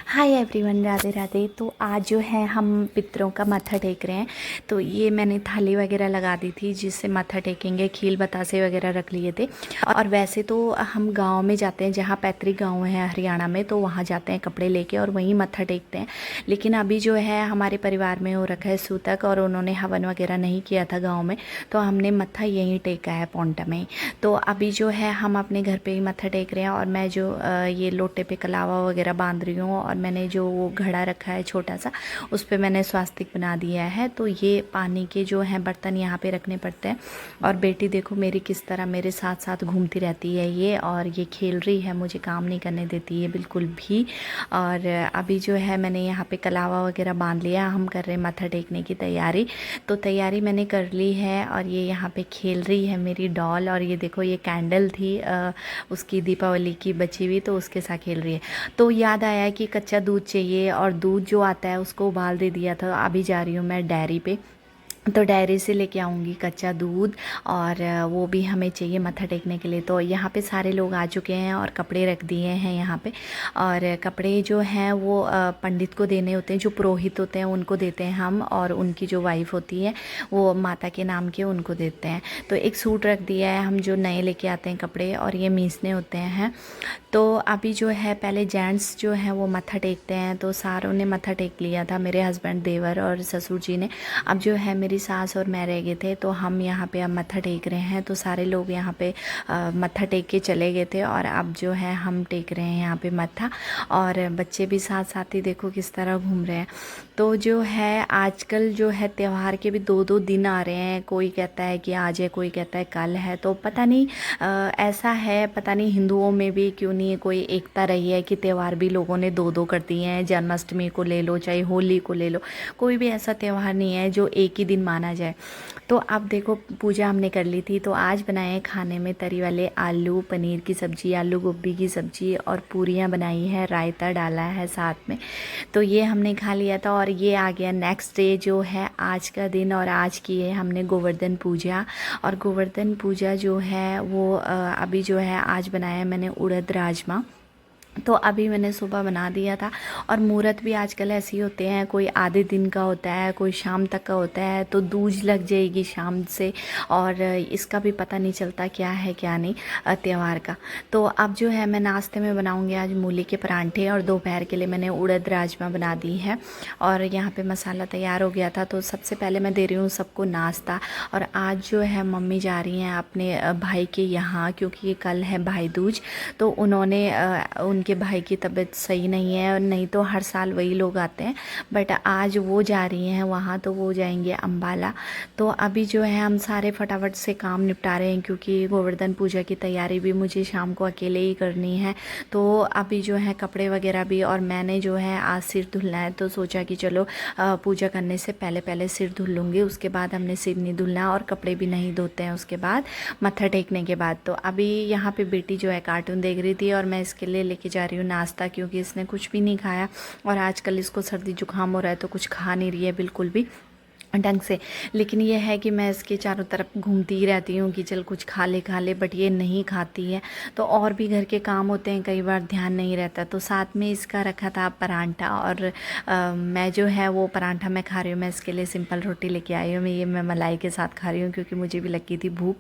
Hi everyone, Radhe Radhe. तो आज जो है हम पितरों का माथा टेक रहे हैं। तो ये मैंने थाली वगैरह लगा दी थी जिससे माथा टेकेंगे, खील बतासे वगैरह रख लिए थे। और वैसे तो हम गांव में जाते हैं, जहाँ पैतृक गांव है हरियाणा में, तो वहाँ जाते हैं कपड़े लेके और वहीं माथा टेकते हैं। लेकिन अभी जो है हमारे परिवार में हो रखा है सूतक और उन्होंने हवन वगैरह नहीं किया था गाँव में, तो हमने मत्था यहीं टेका है पौंटा में। तो अभी जो है हम अपने घर पे ही मत्था टेक रहे हैं। और मैं जो ये लोटे पे कलावा वगैरह बांध रही हूँ और मैंने जो वो घड़ा रखा है छोटा सा, उस पर मैंने स्वास्तिक बना दिया है। तो ये पानी के जो हैं बर्तन यहाँ पे रखने पड़ते हैं। और बेटी देखो मेरी किस तरह मेरे साथ साथ घूमती रहती है ये, और ये खेल रही है, मुझे काम नहीं करने देती है बिल्कुल भी। और अभी जो है मैंने यहाँ पे कलावा वगैरह बांध लिया, हम कर रहे हैं माथा टेकने की तैयारी। तो तैयारी मैंने कर ली है और ये यहाँ पे खेल रही है मेरी डॉल। और ये देखो ये कैंडल थी उसकी दीपावली की बची हुई, तो उसके साथ खेल रही है। तो याद आया कि कच्चा दूध चाहिए और दूध जो आता है उसको उबाल दे दिया था। अभी जा रही हूँ मैं डेयरी पे, तो डेयरी से लेके आऊँगी कच्चा दूध, और वो भी हमें चाहिए मत्था टेकने के लिए। तो यहाँ पे सारे लोग आ चुके हैं और कपड़े रख दिए हैं यहाँ पे। और कपड़े जो हैं वो पंडित को देने होते हैं, जो पुरोहित होते हैं उनको देते हैं हम, और उनकी जो वाइफ होती है वो माता के नाम के उनको देते हैं। तो एक सूट रख दिया है हम जो नए लेके आते हैं कपड़े, और ये मीसने होते हैं। तो अभी जो है पहले जेंट्स जो हैं वो मत्था टेकते हैं, तो सारों ने मत्था टेक लिया था, मेरे हस्बैंड, देवर और ससुर जी ने। अब जो है मेरी सास और मैं रह गए थे, तो हम यहाँ पे अब मत्था टेक रहे हैं। तो सारे लोग यहाँ पे मत्था टेक के चले गए थे और अब जो है हम टेक रहे हैं यहाँ पे मत्था। और बच्चे भी साथ साथ ही देखो किस तरह घूम रहे हैं। तो जो है आजकल जो है त्यौहार के भी दो दो दिन आ रहे हैं, कोई कहता है कि आज है, कोई कहता है कल है। तो पता नहीं ऐसा है, पता नहीं हिंदुओं में भी क्यों नहीं कोई एकता रही है कि त्यौहार भी लोगों ने दो दो कर दिए हैं। जन्माष्टमी को ले लो, चाहे होली को ले लो, कोई भी ऐसा त्यौहार नहीं है जो एक ही दिन माना जाए। तो अब देखो पूजा हमने कर ली थी, तो आज बनाए खाने में तरी वाले आलू पनीर की सब्ज़ी, आलू गोभी की सब्ज़ी और पूरियाँ बनाई है, रायता डाला है साथ में। तो ये हमने खा लिया था। और ये आ गया नेक्स्ट डे जो है आज का दिन, और आज की है हमने गोवर्धन पूजा। और गोवर्धन पूजा जो है वो अभी जो है आज बनाया है मैंने उड़द राजमा। तो अभी मैंने सुबह बना दिया था। और मुहूर्त भी आजकल ऐसे ही होते हैं, कोई आधे दिन का होता है, कोई शाम तक का होता है, तो दूज लग जाएगी शाम से। और इसका भी पता नहीं चलता क्या है क्या नहीं त्यौहार का। तो अब जो है मैं नाश्ते में बनाऊंगी आज मूली के परांठे, और दोपहर के लिए मैंने उड़द राजमा बना दी है। और यहाँ पे मसाला तैयार हो गया था। तो सबसे पहले मैं दे रही हूँ सबको नाश्ता। और आज जो है मम्मी जा रही हैं अपने भाई के यहाँ, क्योंकि ये कल है भाई दूज। तो उन्होंने उनके भाई की तबीयत सही नहीं है, और नहीं तो हर साल वही लोग आते हैं, बट आज वो जा रही हैं वहाँ, तो वो जाएंगे अम्बाला। तो अभी जो है हम सारे फटाफट से काम निपटा रहे हैं, क्योंकि गोवर्धन पूजा की तैयारी भी मुझे शाम को अकेले ही करनी है। तो अभी जो है कपड़े वगैरह भी, और मैंने जो है आज सिर धुलना है, तो सोचा कि चलो पूजा करने से पहले पहले सिर धुल लूँगी, उसके बाद हमने सिर नहीं धुलना, और कपड़े भी नहीं धोते हैं उसके बाद मत्था टेकने के बाद। तो अभी यहाँ पे बेटी जो है कार्टून देख रही थी, और मैं इसके लिए लेके जा रही हूँ नाश्ता, क्योंकि इसने कुछ भी नहीं खाया। और आजकल इसको सर्दी जुकाम हो रहा है, तो कुछ खा नहीं रही है बिल्कुल भी ढंग से। लेकिन ये है कि मैं इसके चारों तरफ घूमती ही रहती हूँ कि चल कुछ खा ले, बट ये नहीं खाती है। तो और भी घर के काम होते हैं, कई बार ध्यान नहीं रहता। तो साथ में इसका रखा था परांठा, और मैं जो है वो परांठा मैं खा रही हूँ। मैं इसके लिए सिंपल रोटी लेके आई हूँ, मैं मलाई के साथ खा रही हूँ, क्योंकि मुझे भी लगी थी भूख।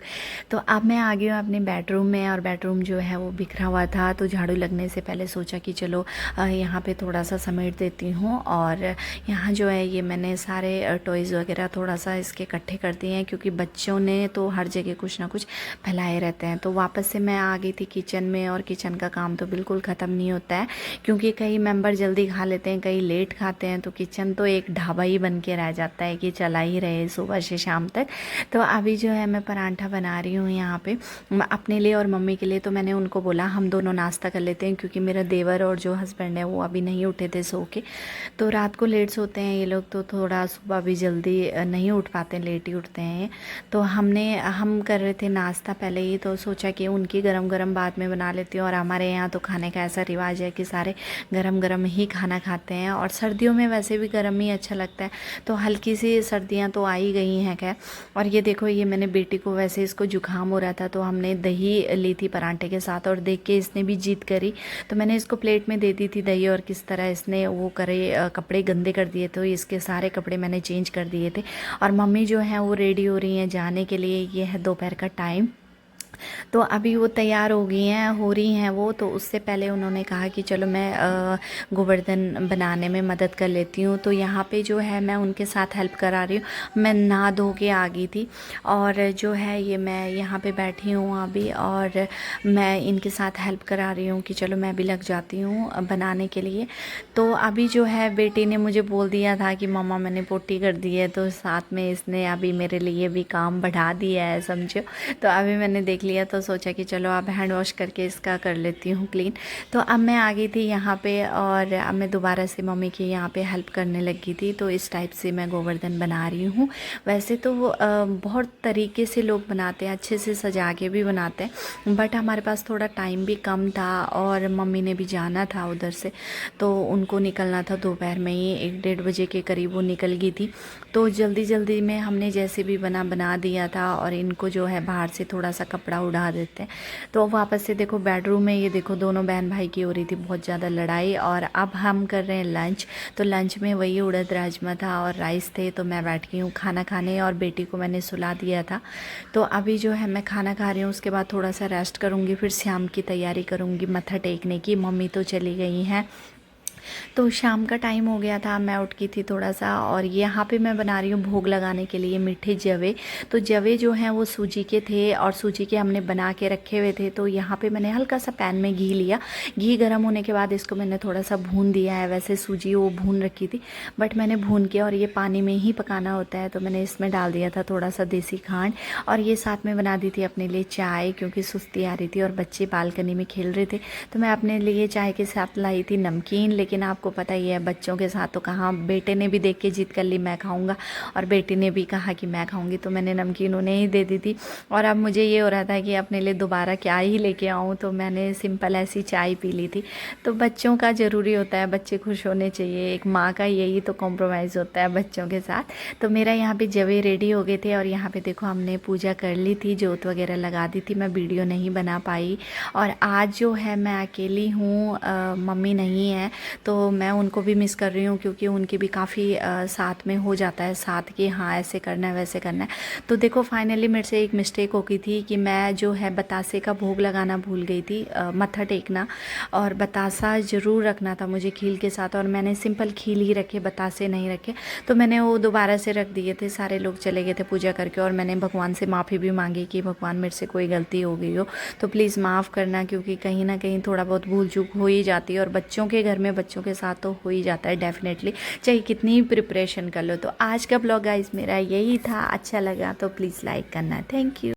तो अब मैं आ गई हूँ अपने बेडरूम में, और बेडरूम जो है वो बिखरा हुआ था। तो झाड़ू लगने से पहले सोचा कि चलो यहाँ पर थोड़ा सा समेट देती हूँ। और यहाँ जो है ये मैंने सारे टॉयज़ वगैरह थोड़ा सा इसके इकट्ठे कर दिए हैं, क्योंकि बच्चों ने तो हर जगह कुछ ना कुछ फैलाए रहते हैं। तो वापस से मैं आ गई थी किचन में, और किचन का काम तो बिल्कुल ख़त्म नहीं होता है, क्योंकि कई मेंबर जल्दी खा लेते हैं, कई लेट खाते हैं। तो किचन तो एक ढाबा ही बन के रह जाता है कि चला ही रहे सुबह से शाम तक। तो अभी जो है मैं परांठा बना रही हूँ यहाँ पे अपने लिए और मम्मी के लिए। तो मैंने उनको बोला हम दोनों नाश्ता कर लेते हैं, क्योंकि मेरा देवर और जो हस्बैंड है वो अभी नहीं उठे थे सो के। तो रात को लेट सोते हैं ये लोग, तो थोड़ा सुबह भी जल्दी जल्दी नहीं उठ पाते, लेट ही उठते हैं। तो हम कर रहे थे नाश्ता पहले ही, तो सोचा कि उनकी गरम गरम बाद में बना लेती हूँ। और हमारे यहाँ तो खाने का ऐसा रिवाज है कि सारे गरम गरम ही खाना खाते हैं, और सर्दियों में वैसे भी गरम ही अच्छा लगता है। तो हल्की सी सर्दियाँ तो आ ही गई हैं खैर। और ये देखो, ये मैंने बेटी को, वैसे इसको जुकाम हो रहा था तो हमने दही ली थी पराठे के साथ, और देख के इसने भी जिद करी तो मैंने इसको प्लेट में दे दी थी दही। और किस तरह इसने वो करे, कपड़े गंदे कर दिए, तो इसके सारे कपड़े मैंने चेंज कर दिए थे। और मम्मी जो है वो रेडी हो रही हैं जाने के लिए। ये है दोपहर का टाइम, तो अभी वो तैयार हो गई हैं, हो रही हैं वो। तो उससे पहले उन्होंने कहा कि चलो मैं गोवर्धन बनाने में मदद कर लेती हूँ। तो यहाँ पे जो है मैं उनके साथ हेल्प करा रही हूँ। मैं नहा धो के आ गई थी, और जो है ये मैं यहाँ पे बैठी हूँ अभी, और मैं इनके साथ हेल्प करा रही हूँ कि चलो मैं भी लग जाती हूँ बनाने के लिए। तो अभी जो है बेटी ने मुझे बोल दिया था कि मम्मा मैंने पोटी कर दी है, तो साथ में इसने अभी मेरे लिए भी काम बढ़ा दिया है समझो। तो अभी मैंने देख लिया तो सोचा कि चलो अब हैंड वॉश करके इसका कर लेती हूँ क्लीन। तो अब मैं आ गई थी यहाँ पे, और अब मैं दोबारा से मम्मी की यहाँ पे हेल्प करने लगी थी। तो इस टाइप से मैं गोवर्धन बना रही हूँ। वैसे तो बहुत तरीके से लोग बनाते हैं, अच्छे से सजा के भी बनाते हैं, बट हमारे पास थोड़ा टाइम भी कम था, और मम्मी ने भी जाना था उधर से, तो उनको निकलना था दोपहर में ही, 1-1:30 बजे के करीब वो निकल गई थी। तो जल्दी जल्दी में हमने जैसे भी बना दिया था, और इनको जो है बाहर से थोड़ा सा कपड़ा उड़ा देते हैं। तो वापस से देखो बेडरूम में, ये देखो दोनों बहन भाई की हो रही थी बहुत ज़्यादा लड़ाई। और अब हम कर रहे हैं लंच। तो लंच में वही उड़द राजमा था और राइस थे। तो मैं बैठ गई हूँ खाना खाने, और बेटी को मैंने सुला दिया था। तो अभी जो है मैं खाना खा रही हूँ, उसके बाद थोड़ा सा रेस्ट करूँगी, फिर शाम की तैयारी करूँगी मत्था टेकने की। मम्मी तो चली गई हैं। तो शाम का टाइम हो गया था, मैं उठ गई थी थोड़ा सा। और यहाँ पे मैं बना रही हूँ भोग लगाने के लिए मीठे जवे। तो जवे जो हैं वो सूजी के थे, और सूजी के हमने बना के रखे हुए थे। तो यहाँ पे मैंने हल्का सा पैन में घी लिया। घी गर्म होने के बाद इसको मैंने थोड़ा सा भून दिया है। वैसे सूजी वो भून रखी थी, बट मैंने भून के, और ये पानी में ही पकाना होता है, तो मैंने इसमें डाल दिया था थोड़ा सा देसी खांड। और ये साथ में बना दी थी अपने लिए चाय, क्योंकि सुस्ती आ रही थी और बच्चे बालकनी में खेल रहे थे। तो मैं अपने लिए चाय के साथ लाई थी नमकीन। लेकिन आपको पता ही है बच्चों के साथ तो कहाँ, बेटे ने भी देख के जिद कर ली मैं खाऊंगा, और बेटी ने भी कहा कि मैं खाऊंगी, तो मैंने नमकीन उन्हें ही दे दी थी। और अब मुझे ये हो रहा था कि अपने लिए दोबारा क्या ही लेके आऊँ, तो मैंने सिंपल ऐसी चाय पी ली थी। तो बच्चों का ज़रूरी होता है, बच्चे खुश होने चाहिए, एक माँ का यही तो कॉम्प्रोमाइज़ होता है बच्चों के साथ। तो मेरा यहाँ पे जवे रेडी हो गए थे, और यहाँ पे देखो हमने पूजा कर ली थी, जोत वगैरह लगा दी थी। मैं वीडियो नहीं बना पाई, और आज जो है मैं अकेली हूँ, मम्मी नहीं है। तो मैं उनको भी मिस कर रही हूँ, क्योंकि उनकी भी काफ़ी साथ में हो जाता है साथ कि हाँ ऐसे करना है वैसे करना है। तो देखो फाइनली मेरे से एक मिस्टेक हो गई थी कि मैं जो है बतासे का भोग लगाना भूल गई थी, मत्था टेकना, और बतासा ज़रूर रखना था मुझे खील के साथ, और मैंने सिंपल खील ही रखे, बतासे नहीं रखे। तो मैंने वो दोबारा से रख दिए थे। सारे लोग चले गए थे पूजा करके, और मैंने भगवान से माफ़ी भी मांगी कि भगवान मेरे से कोई गलती हो गई हो तो प्लीज़ माफ़ करना, क्योंकि कहीं ना कहीं थोड़ा बहुत भूल चूक हो ही जाती है, और बच्चों के घर में बच्चों के साथ तो हो ही जाता है डेफिनेटली, चाहे कितनी ही प्रिपरेशन कर लो। तो आज का ब्लॉग गाइस मेरा यही था, अच्छा लगा तो प्लीज़ लाइक करना। Thank you.